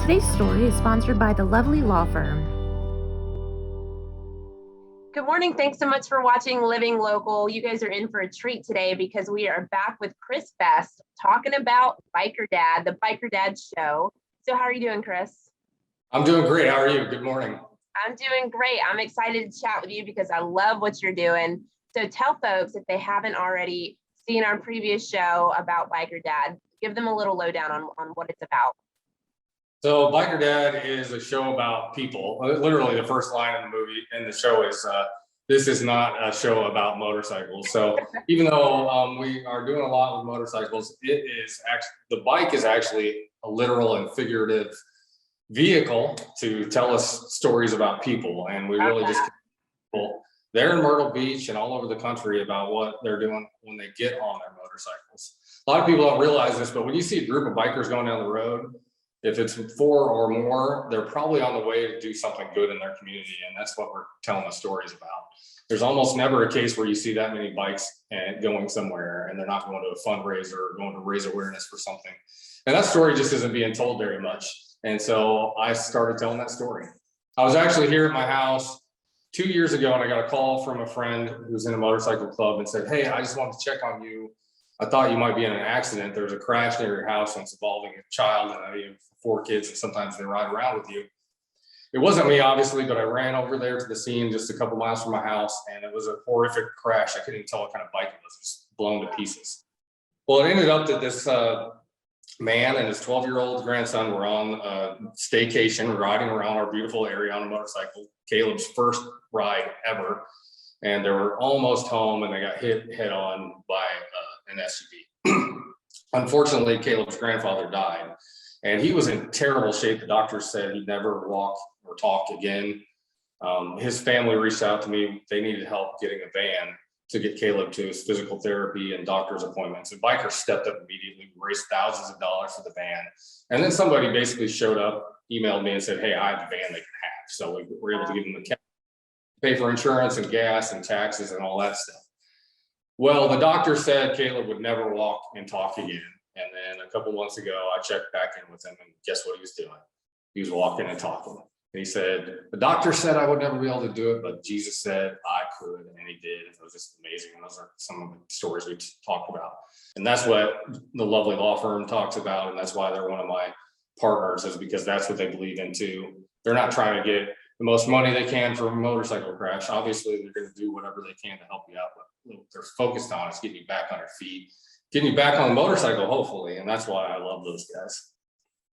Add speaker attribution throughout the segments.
Speaker 1: Today's story is sponsored by the lovely law firm.
Speaker 2: Good morning. Thanks so much for watching Living Local. You guys are in for a treat today because we are back with Chris Best talking about Biker Dad, the Biker Dad show. So how are you doing, Chris?
Speaker 3: I'm doing great. How are you? Good morning.
Speaker 2: I'm doing great. I'm excited to chat with you because I love what you're doing. So tell folks, if they haven't already seen our previous show about Biker Dad, give them a little lowdown on what it's about.
Speaker 3: So Biker Dad is a show about people. Literally the first line in the movie and the show is, this is not a show about motorcycles. So even though we are doing a lot with motorcycles, it is actually, the bike is actually a literal and figurative vehicle to tell us stories about people. And we really just people there in Myrtle Beach and all over the country about what they're doing when they get on their motorcycles. A lot of people don't realize this, but when you see a group of bikers going down the road, if it's 4 or more, they're probably on the way to do something good in their community. And that's what we're telling the stories about. There's almost never a case where you see that many bikes and going somewhere and they're not going to a fundraiser or going to raise awareness for something. And that story just isn't being told very much. And so I started telling that story. I was actually here at my house 2 years ago and I got a call from a friend who's in a motorcycle club and said, "Hey, I just wanted to check on you. I thought you might be in an accident. There's a crash near your house and it's involving a child, and I have 4 kids and sometimes they ride around with you." It wasn't me, obviously, but I ran over there to the scene just a couple miles from my house, and it was a horrific crash. I couldn't even tell what kind of bike it was. It was blown to pieces. Well, it ended up that this man and his 12-year-old grandson were on a staycation riding around our beautiful area on a motorcycle, Caleb's first ride ever. And they were almost home and they got hit head on by an SUV. Unfortunately, Caleb's grandfather died and he was in terrible shape. The doctors said he'd never walk or talk again. His family reached out to me. They needed help getting a van to get Caleb to his physical therapy and doctor's appointments. And bikers stepped up immediately, raised thousands of dollars for the van. And then somebody basically showed up, emailed me and said, "Hey, I have a van they can have." So we were able to give them the cash, pay for insurance and gas and taxes and all that stuff. Well, the doctor said Caleb would never walk and talk again. And then a couple months ago, I checked back in with him and guess what he was doing? He was walking and talking. And he said, "The doctor said I would never be able to do it, but Jesus said I could," and he did. It was just amazing. And those are some of the stories we talked about. And that's what the lovely law firm talks about. And that's why they're one of my partners, is because that's what they believe in too. They're not trying to get the most money they can for a motorcycle crash. Obviously, they're going to do whatever they can to help you out, but what they're focused on is getting you back on your feet, getting you back on the motorcycle, hopefully. And that's why I love those guys.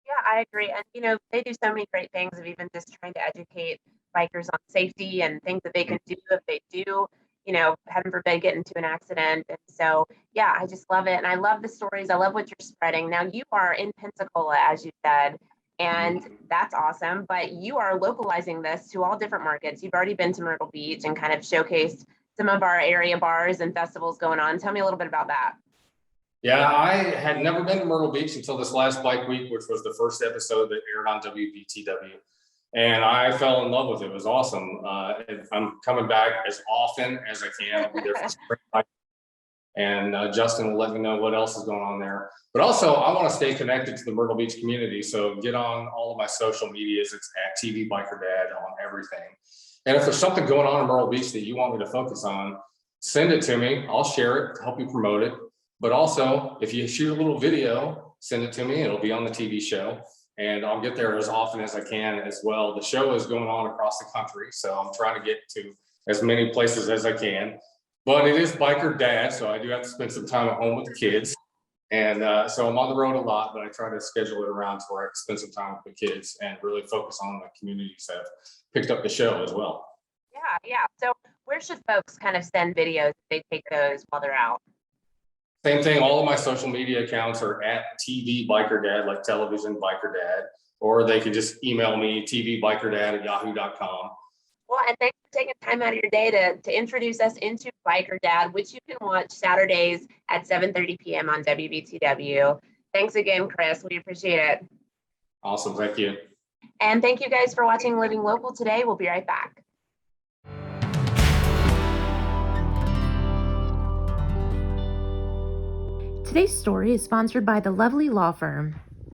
Speaker 2: Yeah, I agree. And, they do so many great things of even just trying to educate bikers on safety and things that they can do if they do, heaven forbid, get into an accident. And so, yeah, I just love it. And I love the stories. I love what you're spreading. Now, you are in Pensacola, as you said, and that's awesome. But you are localizing this to all different markets. You've already been to Myrtle Beach and kind of showcased some of our area bars and festivals going on. Tell me a little bit about that.
Speaker 3: Yeah, I had never been to Myrtle Beach until this last bike week, which was the first episode that aired on WBTW. And I fell in love with it. It was awesome. I'm coming back as often as I can. I'll be there for spring. And Justin will let me know what else is going on there. But also, I want to stay connected to the Myrtle Beach community. So get on all of my social medias. It's at TV Biker Dad on everything. And if there's something going on in Myrtle Beach that you want me to focus on, send it to me. I'll share it, help you promote it. But also, if you shoot a little video, send it to me. It'll be on the TV show. And I'll get there as often as I can as well. The show is going on across the country, so I'm trying to get to as many places as I can. But it is Biker Dad, so I do have to spend some time at home with the kids. And so I'm on the road a lot, but I try to schedule it around to where I can spend some time with the kids and really focus on the communities that have picked up the show as well.
Speaker 2: Yeah. So where should folks kind of send videos if they take those while they're out?
Speaker 3: Same thing, all of my social media accounts are at TV Biker Dad, like television Biker Dad, or they can just email me, tvbikerdad@yahoo.com.
Speaker 2: Well, and thanks for taking time out of your day to introduce us into Biker Dad, which you can watch Saturdays at 7:30 p.m. on WBTW. Thanks again, Chris. We appreciate it.
Speaker 3: Awesome. Thank you.
Speaker 2: And thank you guys for watching Living Local today. We'll be right back.
Speaker 1: Today's story is sponsored by the lovely law firm.